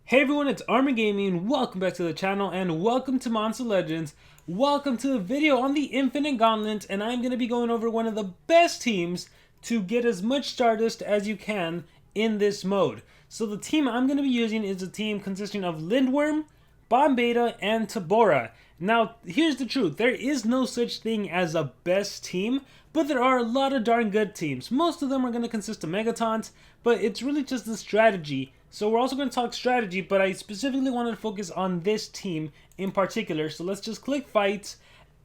Hey everyone, it's Armor Gaming. Welcome back to the channel and welcome to Monster Legends. Welcome to a video on the Infinite Gauntlet, and I'm going to be going over one of the best teams to get as much Stardust as you can in this mode. So the team I'm going to be using is a team consisting of Lindworm, Bombeta, and Tabora. Now, here's the truth. There is no such thing as a best team, but there are a lot of darn good teams. Most of them are going to consist of Megatons, but it's really just the strategy. So we're also going to talk strategy, but I specifically wanted to focus on this team in particular. So let's just click fights,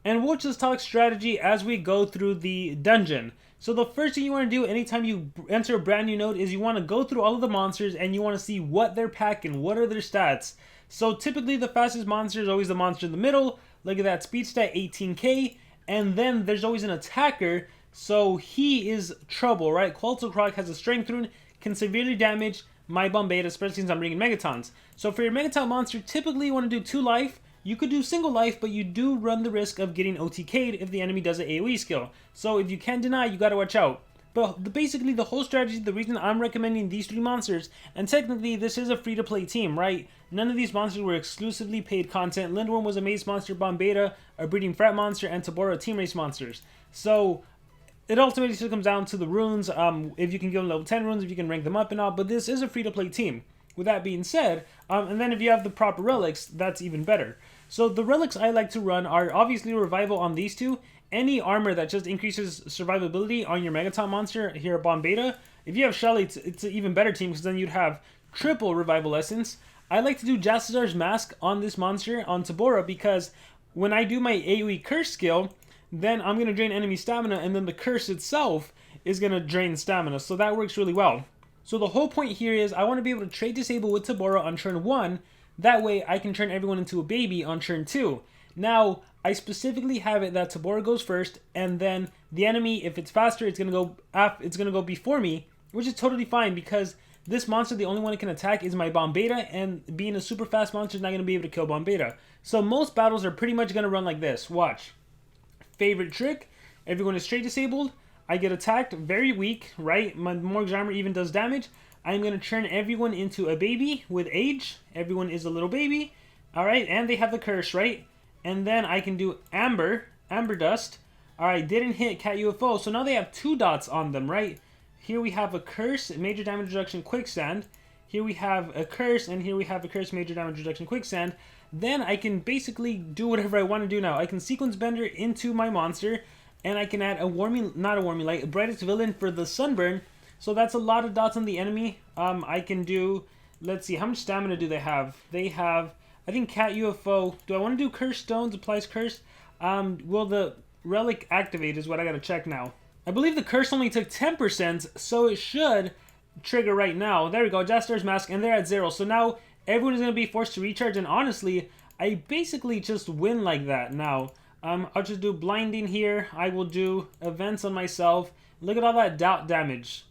and we'll just talk strategy as we go through the dungeon. So the first thing you want to do anytime you enter a brand new node is you want to go through all of the monsters and you want to see what they're packing, what are their stats. So typically the fastest monster is always the monster in the middle. Look at that, speed stat 18k, and then there's always an attacker, so he is trouble, right? Quetzalcoatl has a strength rune, can severely damage my Bombeta, especially since I'm bringing Megatons. So for your Megaton monster, typically you want to do 2 life. You could do single life, but you do run the risk of getting OTK'd if the enemy does an AoE skill. So if you can't deny, you gotta watch out. But basically the whole strategy, the reason I'm recommending these 3 monsters, and technically this is a free-to-play team, right? None of these monsters were exclusively paid content. Lindworm was a maze monster, Bombeta a breeding frat monster, and Tabora team race monsters. So it ultimately still comes down to the runes, if you can give them level 10 runes, if you can rank them up and all, but this is a free-to-play team. With that being said, and then if you have the proper relics, that's even better. So the relics I like to run are obviously Revival on these 2, any armor that just increases survivability on your Megaton monster here at Bombeta. If you have Shelly, it's an even better team because then you'd have triple Revival Essence. I like to do Jazzar's Mask on this monster, on Tabora, because when I do my AoE Curse skill, then I'm going to drain enemy stamina, and then the curse itself is going to drain stamina, so that works really well. So the whole point here is I want to be able to trade disable with Tabora on turn 1, that way I can turn everyone into a baby on turn 2. Now, I specifically have it that Tabora goes first, and then the enemy, if it's faster, it's going to go before me, which is totally fine because this monster, the only one it can attack is my Bombeta, and being a super fast monster is not going to be able to kill Bombeta. So most battles are pretty much going to run like this. Watch. Favorite trick, everyone is trade disabled, I get attacked, very weak, right? My Morg's armor even does damage. I'm going to turn everyone into a baby with age. Everyone is a little baby, alright, and they have the curse, right? And then I can do Amber Dust. Alright, didn't hit Cat UFO, so now they have 2 dots on them, right? Here we have a curse, major damage reduction, quicksand. Here we have a curse, and here we have a curse, major damage reduction, quicksand. Then I can basically do whatever I want to do now. I can sequence bender into my monster, and I can add a a brightest villain for the sunburn. So that's a lot of dots on the enemy. I can do, let's see, how much stamina do they have? They have, I think Cat UFO. Do I want to do Curse Stones, applies curse? Will the relic activate is what I gotta check now. I believe the curse only took 10%, so it should trigger right now. There we go, Jazzar's Mask, and they're at 0. So now everyone is going to be forced to recharge, and honestly, I basically just win like that now. I'll just do blinding here. I will do events on myself. Look at all that dot damage.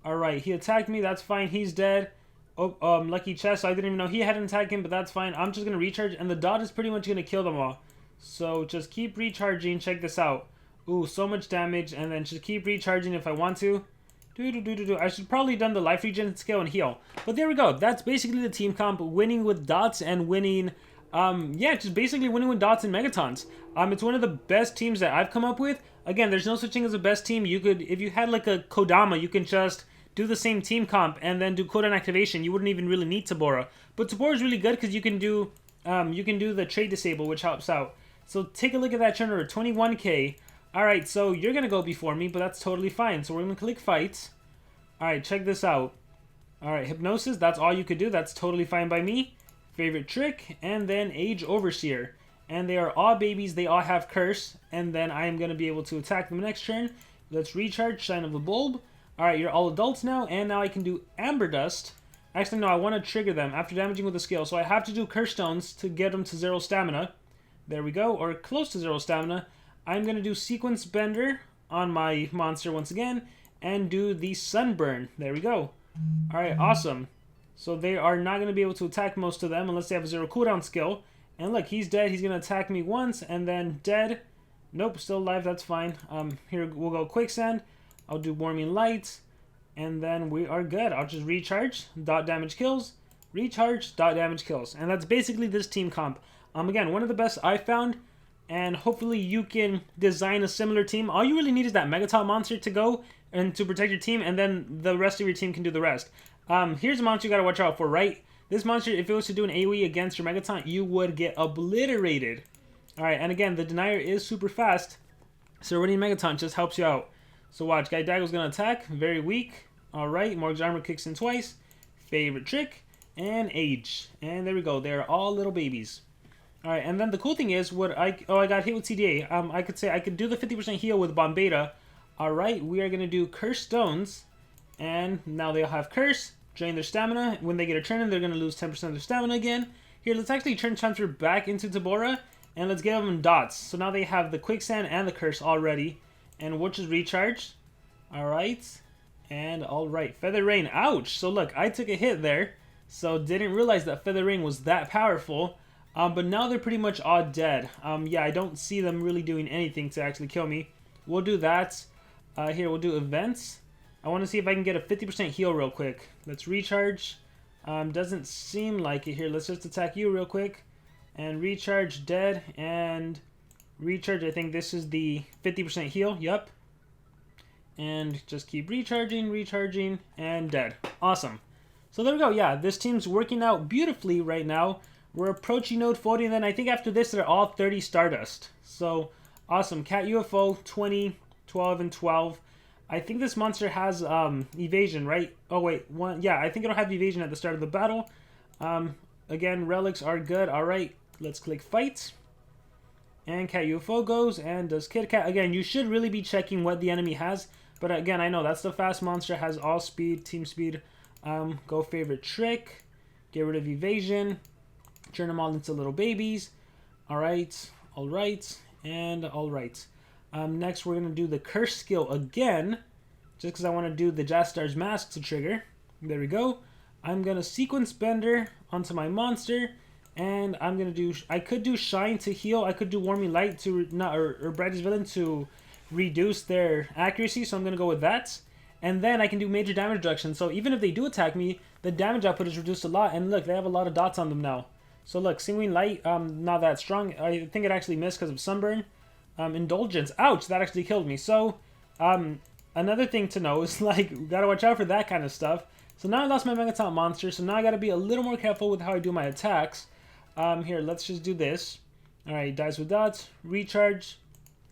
Alright, he attacked me. That's fine. He's dead. Oh, lucky chest. I didn't even know he hadn't attacked him, but that's fine. I'm just going to recharge, and the dot is pretty much going to kill them all. So just keep recharging. Check this out. Ooh, so much damage, and then just keep recharging if I want to. I should probably done the life regen skill and heal. But there we go. That's basically the team comp, winning with dots and winning, yeah, just basically winning with dots and Megatons. It's one of the best teams that I've come up with. Again, there's no such thing as a best team. You could, if you had like a Kodama, you can just do the same team comp and then do cooldown activation. You wouldn't even really need Tabora. But Tabora is really good because you can do the trade disable, which helps out. So take a look at that churn order, 21k. Alright, so you're going to go before me, but that's totally fine. So we're going to click fights. Alright, check this out. Alright, hypnosis, that's all you could do. That's totally fine by me. Favorite trick, and then Age Overseer. And they are all babies, they all have curse. And then I am going to be able to attack them next turn. Let's recharge, Shine of the Bulb. Alright, you're all adults now, and now I can do Amber Dust. Actually, no, I want to trigger them after damaging with a skill. So I have to do Curse Stones to get them to 0 stamina. There we go, or close to 0 stamina. I'm going to do Sequence Bender on my monster once again, and do the Sunburn. There we go. Alright, awesome. So they are not going to be able to attack most of them unless they have a 0 cooldown skill. And look, he's dead. He's going to attack me once, and then dead. Nope, still alive, that's fine. Here we'll go Quicksand. I'll do Warming Light, and then we are good. I'll just recharge. Dot damage kills. recharge, dot damage, kills. And that's basically this team comp. Again, one of the best I found, and hopefully you can design a similar team. All you really need is that Megaton monster to go and to protect your team, and then the rest of your team can do the rest. Here's a monster you gotta watch out for, right? This monster, if it was to do an AoE against your Megaton, you would get obliterated. Alright, and again, the Denier is super fast, so running Megaton just helps you out. So watch, Guy Dago's gonna attack, very weak. Alright, Morg's Armor kicks in twice. Favorite trick, and Age. And there we go, they're all little babies. Alright, and then the cool thing is, I got hit with CDA. I could say I could do the 50% heal with Bombeta. Alright, we are gonna do Curse Stones. And now they'll have Curse, drain their stamina. When they get a turn in, they're going to lose 10% of their stamina again. Here, let's actually turn transfer back into Tabora, and let's give them dots. So now they have the Quicksand and the Curse already. And we'll just recharge. Alright. And alright. Feather Rain. Ouch! So look, I took a hit there. So didn't realize that Feather Rain was that powerful. But now they're pretty much all dead. Yeah, I don't see them really doing anything to actually kill me. We'll do that. Here, we'll do Events. I want to see if I can get a 50% heal real quick. Let's recharge. Doesn't seem like it here. Let's just attack you real quick. And recharge, dead. And recharge, I think this is the 50% heal. Yep. And just keep recharging, recharging, and dead. Awesome. So there we go. Yeah, this team's working out beautifully right now. We're approaching node 40, and then I think after this, they're all 30 Stardust. So, awesome. Cat UFO, 20, 12, and 12. I think this monster has evasion, right? Oh, wait. Yeah, I think it'll have evasion at the start of the battle. Again, relics are good. All right, let's click fight. And Cat UFO goes and does Kit Kat. Again, you should really be checking what the enemy has. But again, I know that's the fast monster. Has all speed, team speed. Go favorite trick. Get rid of evasion. Turn them all into little babies. All right, and all right. Next, we're going to do the Curse skill again, just because I want to do the Jastar's Mask to trigger. There we go. I'm going to Sequence Bender onto my monster, and I'm going to do... I could do Shine to heal. I could do Warming Light to... or Brightest Villain to reduce their accuracy, so I'm going to go with that. And then I can do Major Damage Reduction, so even if they do attack me, the damage output is reduced a lot, and look, they have a lot of dots on them now. So look, Singing Light, not that strong. I think it actually missed because of Sunburn. Indulgence. Ouch, that actually killed me. So, another thing to know is, like, gotta watch out for that kind of stuff. So now I lost my Megaton monster, so now I gotta be a little more careful with how I do my attacks. Here, let's just do this. Alright, dies with dots, recharge,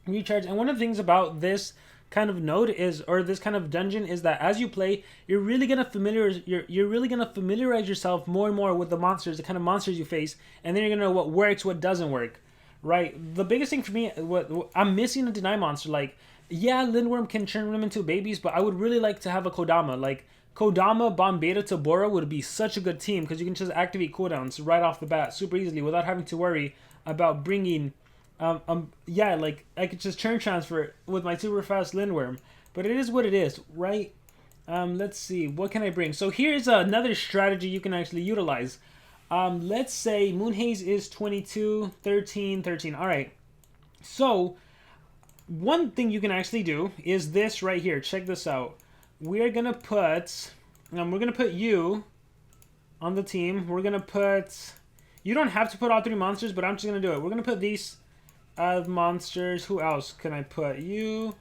recharge. And one of the things about this kind of node is, or this kind of dungeon, is that as you play, you're really gonna familiarize yourself more and more with the monsters, the kind of monsters you face, and then you're gonna know what works, what doesn't work. Right, the biggest thing for me, I'm missing a Deny monster. Like, yeah, Lindworm can turn them into babies, but I would really like to have a Kodama. Like, Kodama, Bombeta, Tabora would be such a good team because you can just activate cooldowns right off the bat super easily without having to worry about bringing, yeah, like, I could just turn transfer with my super fast Lindworm. But it is what it is, right? Let's see, what can I bring? So here's another strategy you can actually utilize. Let's say Moonhaze is 22, 13, 13. All right. So, one thing you can actually do is this right here. Check this out. We're going to put you on the team. We're going to put... You don't have to put all three monsters, but I'm just going to do it. We're going to put these monsters. Who else can I put? You.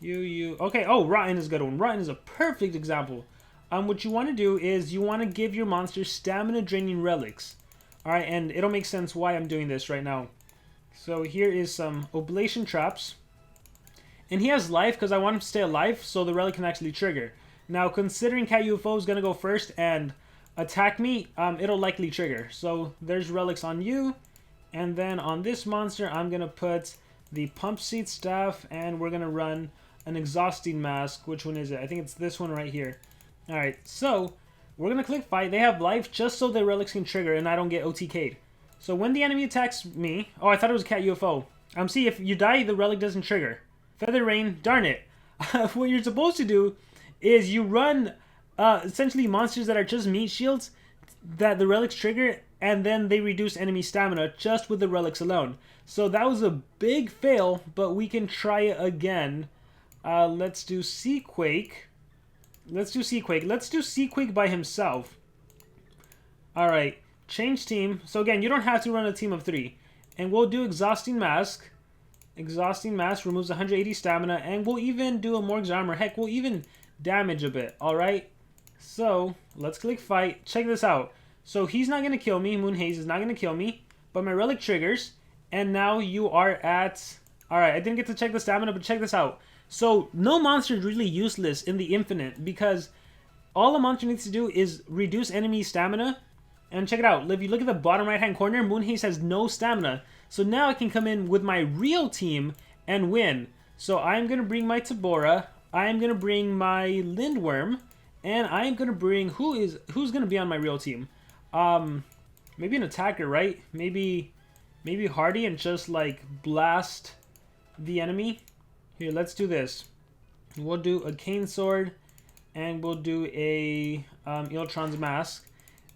Okay, oh, Rotten is a good one. Rotten is a perfect example. What you want to do is you want to give your monster stamina draining relics. Alright, and it'll make sense why I'm doing this right now. So here is some Oblation Traps. And he has life because I want him to stay alive so the relic can actually trigger. Now, considering Cat UFO is going to go first and attack me, it'll likely trigger. So there's relics on you. And then on this monster, I'm going to put the Pump Seed Staff, and we're going to run an Exhausting Mask. Which one is it? I think it's this one right here. Alright, so we're going to click fight. They have life just so their relics can trigger and I don't get OTK'd. So when the enemy attacks me... Oh, I thought it was a Cat UFO. See, if you die, the relic doesn't trigger. Feather Rain, darn it. What you're supposed to do is you run essentially monsters that are just meat shields that the relics trigger, and then they reduce enemy stamina just with the relics alone. So that was a big fail, but we can try it again. Let's do Seaquake. Let's do Seaquake by himself. All right, change team. So again, you don't have to run a team of 3. And we'll do Exhausting Mask. Exhausting Mask removes 180 stamina, and we'll even do a Morg's Armor. Heck, we'll even damage a bit, alright? So, let's click Fight. Check this out. So, he's not going to kill me. Moonhaze is not going to kill me, but my Relic triggers, and now you are at... Alright, I didn't get to check the stamina, but check this out. So, no monster is really useless in the Infinite, because all a monster needs to do is reduce enemy stamina. And check it out. If you look at the bottom right-hand corner, Moonhaze has no stamina. So now I can come in with my real team and win. So I'm going to bring my Tabora. I'm going to bring my Lindworm. And I'm going to bring... Who's going to be on my real team? Maybe an attacker, right? Maybe Hardy and just, like, blast the enemy. Here, let's do this. We'll do a Cane Sword. And we'll do a Eeltron's Mask.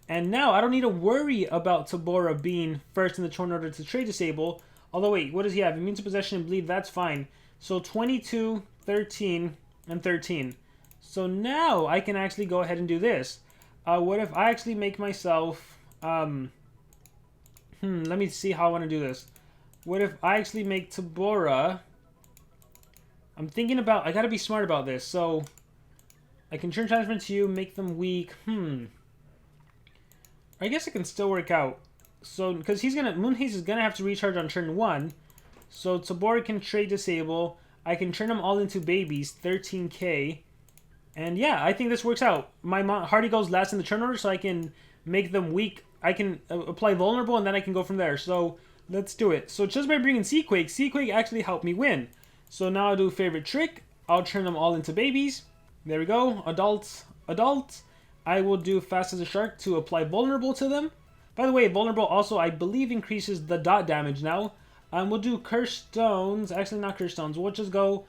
And now I don't need to worry about Tabora being first in the turn order to trade disable. Although wait, what does he have? Immune to possession and bleed, that's fine. So 22, 13, and 13. So now I can actually go ahead and do this. What if I actually make myself... let me see how I want to do this. What if I actually make Tabora... I'm thinking about... I gotta be smart about this. So I can turn transfer to you, make them weak. I guess it can still work out. So, because Moonhaze is gonna have to recharge on turn 1. So Tabora can trade disable. I can turn them all into babies, 13k. And yeah, I think this works out. My Hardy goes last in the turn order, so I can make them weak. I can apply vulnerable, and then I can go from there. So let's do it. So just by bringing Seaquake actually helped me win. So now I'll do favorite trick. I'll turn them all into babies. There we go. Adults. I will do Fast as a Shark to apply vulnerable to them. By the way, vulnerable also, I believe, increases the dot damage now. We'll do Cursed Stones. Actually, not Cursed Stones. We'll just go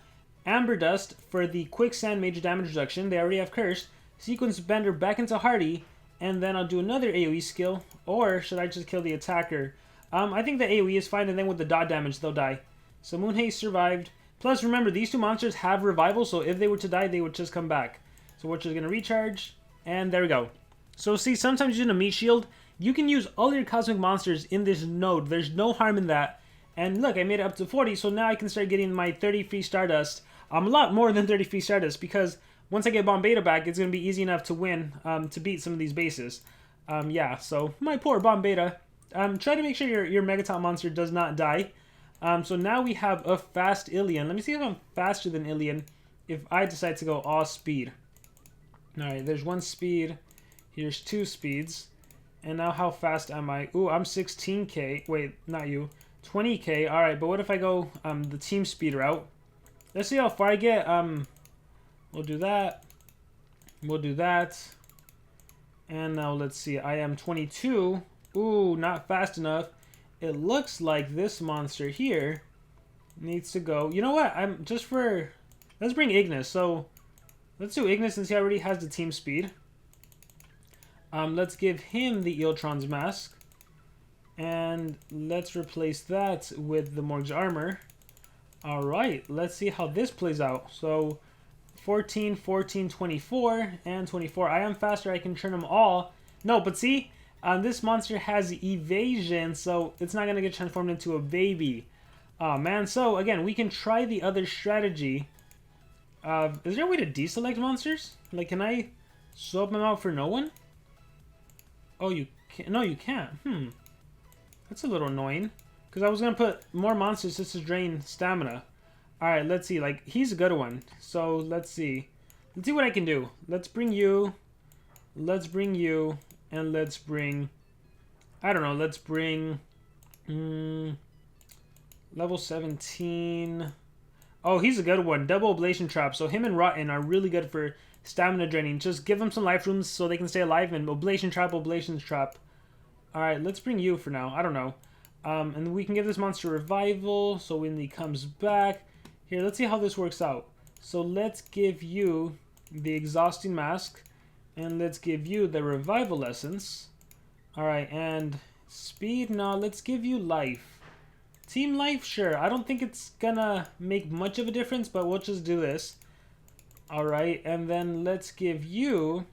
Amber Dust for the Quicksand major damage reduction. They already have Cursed. Sequence Bender back into Hardy. And then I'll do another AoE skill. Or should I just kill the attacker? I think the AoE is fine, and then with the dot damage, they'll die. So Moonhaze survived. Plus, remember, these two monsters have revival, so if they were to die, they would just come back. So we're just going to recharge. And there we go. So see, sometimes using a meat shield, you can use all your cosmic monsters in this node. There's no harm in that. And look, I made it up to 40, so now I can start getting my 30 free Stardust. A lot more than 30 free Stardust, because once I get Bomb Beta back, it's going to be easy enough to win, to beat some of these bases. Yeah, so my poor Bomb Beta. Try to make sure your Megaton monster does not die. So now we have a fast Ilian. Let me see if I'm faster than Ilian if I decide to go all speed. Alright, there's 1 speed. Here's 2 speeds. And now how fast am I? Ooh, I'm 16k. Wait, not you. 20k. Alright, but what if I go the team speed route? Let's see how far I get. We'll do that. We'll do that. And now let's see. I am 22. Ooh, not fast enough. It looks like this monster here needs to go. You know what? Let's bring Ignis. So let's do Ignis since he already has the team speed. Let's give him the Eeltron's Mask. And let's replace that with the Morg's Armor. Alright, let's see how this plays out. So 14, 14, 24, and 24. I am faster, I can turn them all. No, but see, this monster has evasion, so it's not going to get transformed into a baby. Oh man, so again, we can try the other strategy. Is there a way to deselect monsters? Like, can I swap them out for no one? Oh, you can't. No, you can't. That's a little annoying. Because I was going to put more monsters just to drain stamina. Alright, let's see. Like, he's a good one. So, let's see. Let's see what I can do. Let's bring you. Let's bring you. And let's bring... I don't know. Let's bring... level 17... Oh, he's a good one. Double Ablation Trap. So him and Rotten are really good for stamina draining. Just give them some life rooms so they can stay alive. And Ablation Trap, Ablation Trap. Alright, let's bring you for now. I don't know. And we can give this monster revival. So when he comes back... Here, let's see how this works out. So let's give you the Exhausting Mask. And let's give you the Revival Essence. Alright, and Speed? No, let's give you Life. Team Life? Sure. I don't think it's gonna make much of a difference, but we'll just do this. Alright, and then let's give you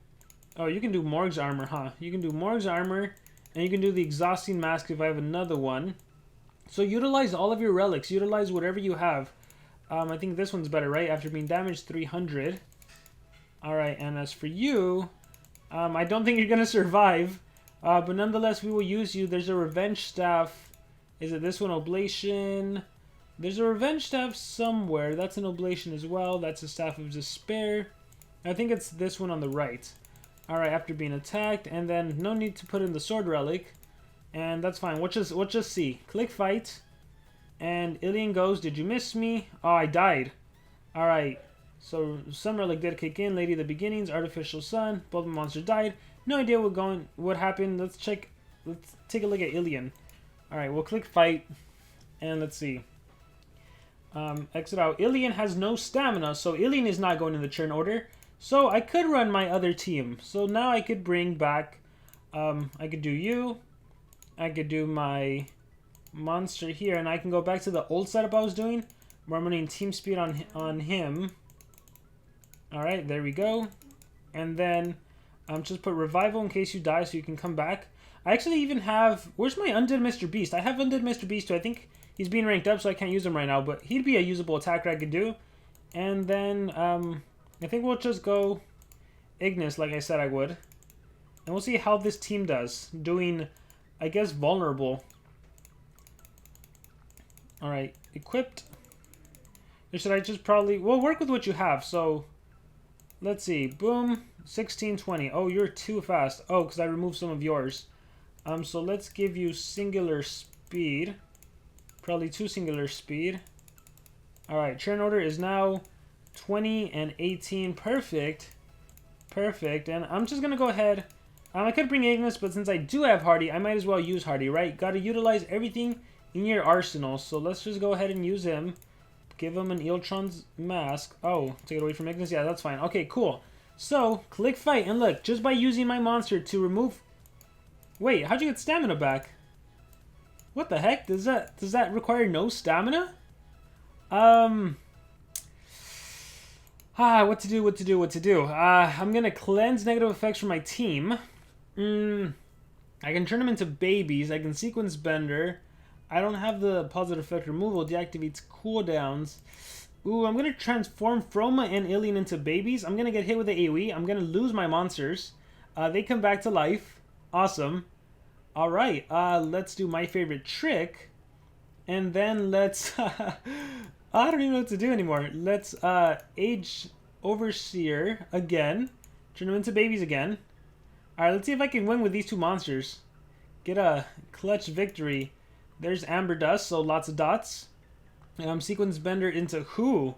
Oh, you can do Morg's armor, huh? You can do Morg's armor, and you can do the exhausting mask if I have another one. So utilize all of your relics. Utilize whatever you have. I think this one's better, right? After being damaged 300. Alright, and as for you, I don't think you're going to survive. But nonetheless, we will use you. There's a Revenge Staff. Is it this one? Oblation. There's a Revenge Staff somewhere. That's an Oblation as well. That's a Staff of Despair. I think it's this one on the right. Alright, after being attacked. And then no need to put in the Sword Relic. And that's fine. We'll just see. Click Fight. And Ilian goes, did you miss me? Oh, I died. Alright. So, some relic did kick in. Lady of the Beginnings, Artificial Sun. Both the monsters died. No idea what happened. Let's check. Let's take a look at Ilian. Alright, we'll click Fight. And let's see. Exit out. Ilian has no stamina, so Ilian is not going in the turn order. So, I could run my other team. So, now I could bring back... I could do you. I could do my monster here. And I can go back to the old setup I was doing. Where I'm running team speed on him. Alright, there we go. And then... just put revival in case you die so you can come back. I actually even have... Where's my Undead Mr. Beast? I have Undead Mr. Beast too. I think he's being ranked up so I can't use him right now. But he'd be a usable attacker I could do. And then I think we'll just go Ignis like I said I would. And we'll see how this team does. Doing, I guess, vulnerable. Alright, equipped. Or should I just probably... Well, work with what you have. So, let's see. Boom. 1620. Oh, you're too fast. Oh, because I removed some of yours. So let's give you singular speed. Probably 2 singular speed. Alright, turn order is now 20 and 18. Perfect. Perfect. And I'm just going to go ahead. I could bring Ignis, but since I do have Hardy, I might as well use Hardy, right? Got to utilize everything in your arsenal. So let's just go ahead and use him. Give him an Eeltron's mask. Oh, take it away from Ignis? Yeah, that's fine. Okay, cool. So, click Fight. And look, just by using my monster to remove... Wait, how'd you get stamina back? What the heck? Does that require no stamina? What to do? I'm gonna cleanse negative effects from my team. I can turn them into babies. I can sequence Bender. I don't have the positive effect removal. Deactivates cooldowns. Ooh, I'm gonna transform Froma and Ilian into babies. I'm gonna get hit with the AoE. I'm gonna lose my monsters. They come back to life. Awesome. Alright, let's do my favorite trick. And then let's... I don't even know what to do anymore. Let's Age Overseer again. Turn them into babies again. Alright, let's see if I can win with these two monsters. Get a clutch victory. There's Amber Dust, so lots of dots. Sequence Bender into who?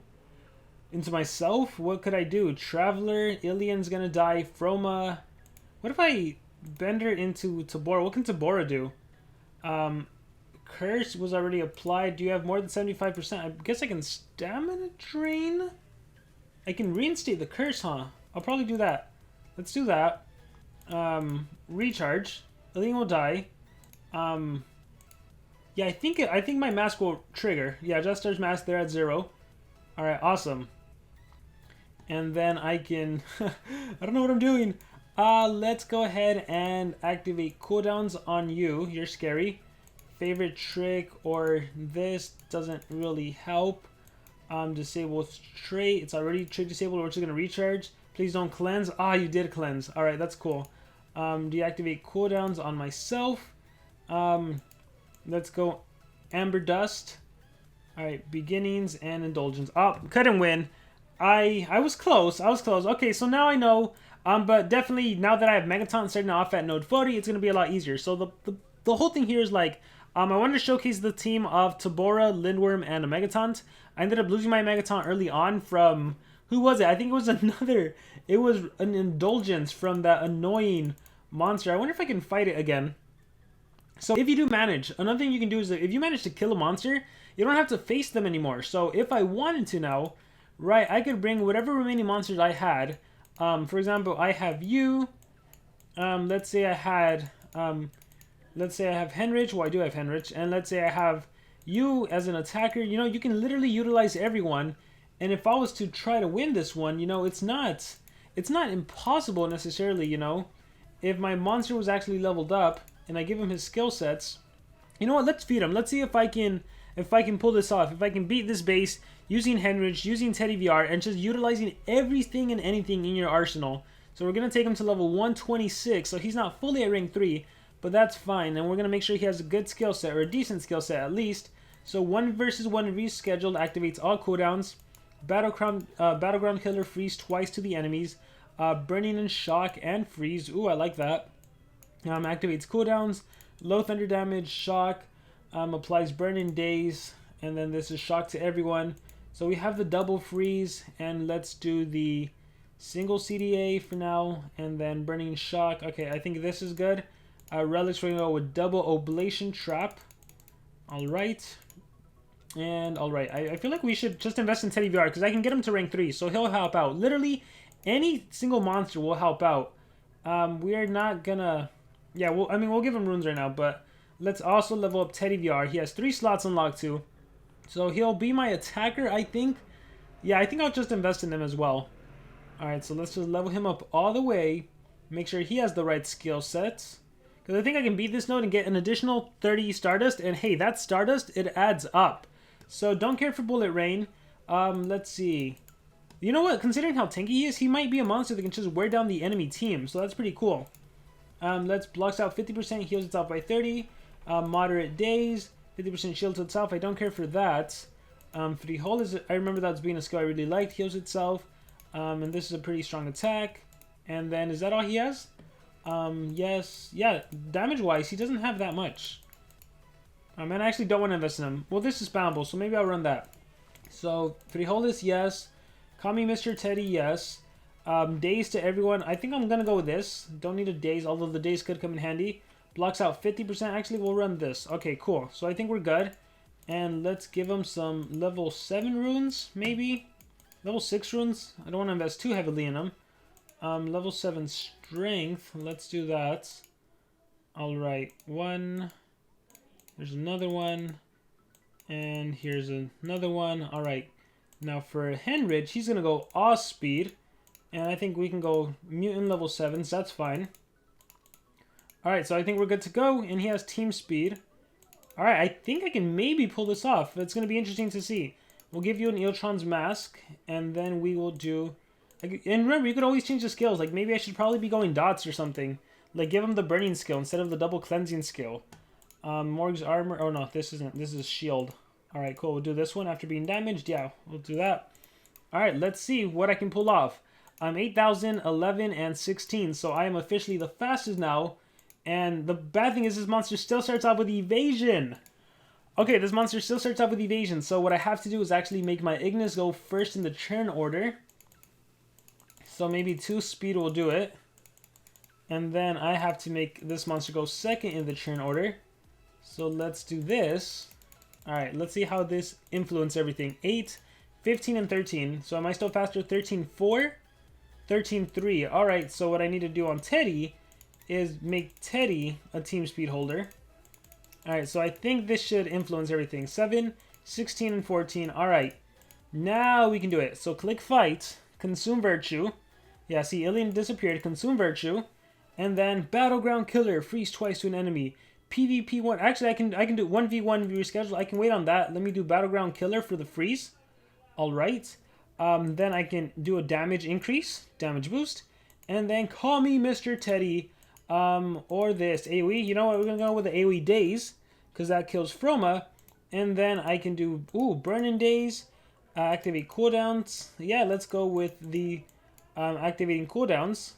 Into myself? What could I do? Traveler, Ilian's gonna die. Froma. What if I Bender into Tabora? What can Tabora do? Curse was already applied. Do you have more than 75%? I guess I can Stamina Drain? I can reinstate the curse, huh? I'll probably do that. Let's do that. Recharge. Ilian will die. Yeah, I think my mask will trigger. Yeah, Jester's mask, they're at 0. Alright, awesome. And then I can... I don't know what I'm doing. Let's go ahead and activate cooldowns on you. You're scary. Favorite trick or this doesn't really help. Disable trait. It's already trait disabled. We're just going to recharge. Please don't cleanse. Ah, you did cleanse. Alright, that's cool. Deactivate cooldowns on myself. Let's go Amber Dust. Alright, Beginnings and Indulgence. Oh, couldn't win. I was close. Okay, so now I know. But definitely, now that I have Megaton starting off at node 40, it's going to be a lot easier. So the whole thing here is like, I wanted to showcase the team of Tabora, Lindworm, and a Megaton. I ended up losing my Megaton early on from... Who was it? I think it was another... It was an Indulgence from that annoying monster. I wonder if I can fight it again. So if you do manage, another thing you can do is that if you manage to kill a monster, you don't have to face them anymore. So if I wanted to now, right, I could bring whatever remaining monsters I had. For example, I have you. Let's say I had... let's say I have Henrich. Well, I do have Henrich. And let's say I have you as an attacker. You know, you can literally utilize everyone. And if I was to try to win this one, you know, it's not it's not impossible necessarily, you know. If my monster was actually leveled up and I give him his skill sets, you know what? Let's feed him. Let's see if I can pull this off. If I can beat this base using Henrich, using Teddy VR, and just utilizing everything and anything in your arsenal. So we're gonna take him to level 126. So he's not fully at rank 3, but that's fine. And we're gonna make sure he has a good skill set, or a decent skill set at least. So 1 versus 1 rescheduled activates all cooldowns. Battleground Killer freeze twice to the enemies. Burning and Shock and Freeze. Ooh, I like that. Activates cooldowns. Low thunder damage, shock, applies burning daze, and then this is shock to everyone. So we have the double freeze, and let's do the single CDA for now, and then burning shock. Okay, I think this is good. Relics, we're going to go with double oblation trap. Alright. And alright, I feel like we should just invest in Teddy VR, because I can get him to rank 3, so he'll help out. Literally, any single monster will help out. We are not gonna... Yeah, well, I mean, we'll give him runes right now, but let's also level up Teddy VR. He has 3 slots unlocked too. So he'll be my attacker, I think. Yeah, I think I'll just invest in him as well. Alright, so let's just level him up all the way. Make sure he has the right skill sets. Because I think I can beat this node and get an additional 30 Stardust. And hey, that Stardust, it adds up. So don't care for Bullet Rain. Let's see. You know what? Considering how tanky he is, he might be a monster that can just wear down the enemy team. So that's pretty cool. Let's blocks out 50%, heals itself by 30. Moderate daze, 50% shield to itself. I don't care for that. Free hold is, I remember that was being a skill I really liked. Heals itself. And this is a pretty strong attack. And then, is that all he has? Yes. Yeah, damage-wise, he doesn't have that much. And I actually don't want to invest in him. Well, this is spammable, so maybe I'll run that. So, Frijoles, yes. Call me Mr. Teddy, yes. Daze to everyone. I think I'm going to go with this. Don't need a daze, although the daze could come in handy. Blocks out 50%. Actually, we'll run this. Okay, cool. So I think we're good. And let's give him some level 7 runes, maybe. Level 6 runes. I don't want to invest too heavily in them. Level 7 strength. Let's do that. Alright, 1. There's another one. And here's another one. Alright. Now for Henrich, he's going to go Awe Speed. And I think we can go Mutant level 7s. That's fine. Alright, so I think we're good to go. And he has Team Speed. Alright, I think I can maybe pull this off. It's going to be interesting to see. We'll give you an Eeltron's Mask. And then we will do... And remember, you could always change the skills. Like, maybe I should probably be going Dots or something. Like, give him the Burning skill instead of the Double Cleansing skill. Morg's Armor... Oh, no, this isn't. This is Shield. Alright, cool. We'll do this one after being damaged. Yeah, we'll do that. Alright, let's see what I can pull off. 8,000, 11, and 16. So I am officially the fastest now. And the bad thing is this monster still starts off with Evasion. Okay, this monster still starts off with Evasion. So what I have to do is actually make my Ignis go first in the turn order. So maybe 2 speed will do it. And then I have to make this monster go second in the turn order. So let's do this. Alright, let's see how this influences everything. 8, 15, and 13. So am I still faster? 13, 4. 13-3. Alright, so what I need to do on Teddy is make Teddy a team speed holder. Alright, so I think this should influence everything. 7, 16, and 14. Alright, now we can do it. So click Fight, Consume Virtue. Yeah, see, Alien disappeared. Consume Virtue. And then Battleground Killer, freeze twice to an enemy. PvP 1. Actually, I can do 1v1 reschedule. I can wait on that. Let me do Battleground Killer for the freeze. Alright. Then I can do a damage increase, damage boost, and then call me Mr. Teddy, or this AoE. You know what? We're gonna go with the AoE Daze because that kills Froma, and then I can do Burning Daze, activate cooldowns. Yeah, let's go with the activating cooldowns,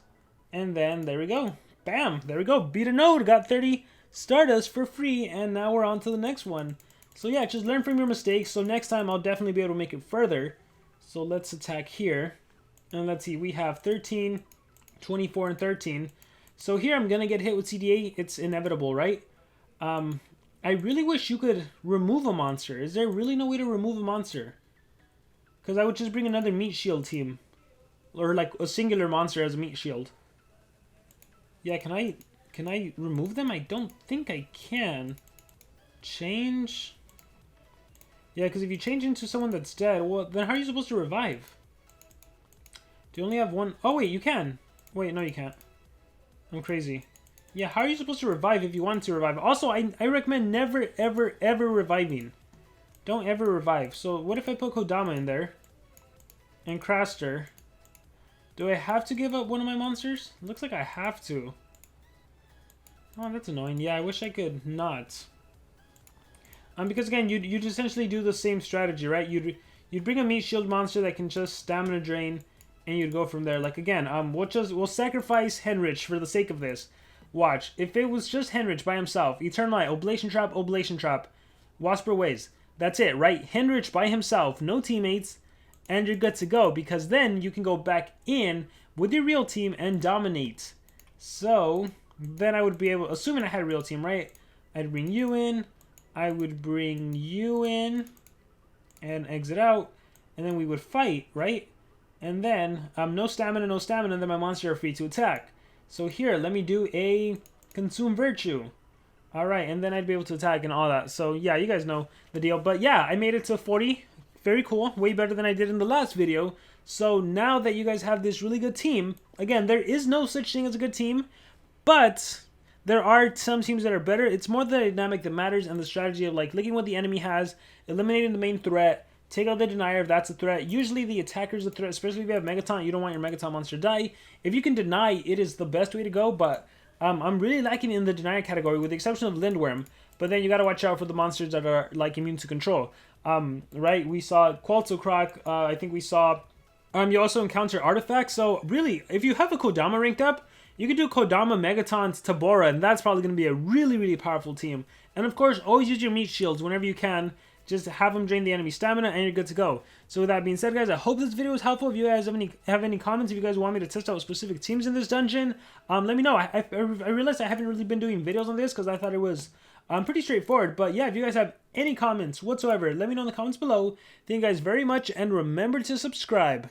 and then there we go. Bam! There we go. Beat a node. Got 30 Stardust for free, and now we're on to the next one. So yeah, just learn from your mistakes. So next time I'll definitely be able to make it further. So let's attack here. And let's see, we have 13, 24, and 13. So here I'm going to get hit with CDA. It's inevitable, right? I really wish you could remove a monster. Is there really no way to remove a monster? Because I would just bring another meat shield team. Or like a singular monster as a meat shield. Yeah, can I remove them? I don't think I can. Change... Yeah, because if you change into someone that's dead, well, then how are you supposed to revive? Do you only have one? Oh, wait, you can. Wait, no, you can't. I'm crazy. Yeah, how are you supposed to revive if you want to revive? Also, I recommend never, ever, ever reviving. Don't ever revive. So what if I put Kodama in there? And Craster. Do I have to give up one of my monsters? Looks like I have to. Oh, that's annoying. Yeah, I wish I could not. Because again, you'd essentially do the same strategy, right? You'd bring a meat shield monster that can just stamina drain, and you'd go from there. Like again, we'll sacrifice Henrich for the sake of this. Watch, if it was just Henrich by himself, Eternal Eye, Oblation Trap, Wasper Ways. That's it, right? Henrich by himself, no teammates, and you're good to go, because then you can go back in with your real team and dominate. So then I would be able, assuming I had a real team, right? I'd bring you in, I would bring you in, and exit out, and then we would fight, right? And then, no stamina, and then my monster are free to attack. So here, let me do a Consume Virtue. Alright, and then I'd be able to attack and all that. So yeah, you guys know the deal. But yeah, I made it to 40. Very cool. Way better than I did in the last video. So now that you guys have this really good team, again, there is no such thing as a good team, but there are some teams that are better. It's more the dynamic that matters and the strategy of like looking what the enemy has, eliminating the main threat, take out the denier if that's a threat. Usually the attacker's a threat, especially if you have Megaton. You don't want your Megaton monster to die. If you can deny, it is the best way to go, but I'm really lacking in the denier category with the exception of Lindworm. But then you gotta watch out for the monsters that are like immune to control. Right, we saw Qualtocroc, I think we saw, you also encounter artifacts. So really, if you have a Kodama ranked up, you can do Kodama, Megatons, Tabora, and that's probably going to be a really, really powerful team. And of course, always use your meat shields whenever you can. Just have them drain the enemy stamina, and you're good to go. So with that being said, guys, I hope this video was helpful. If you guys have any comments, if you guys want me to test out specific teams in this dungeon, let me know. I realized I haven't really been doing videos on this because I thought it was pretty straightforward. But yeah, if you guys have any comments whatsoever, let me know in the comments below. Thank you guys very much, and remember to subscribe.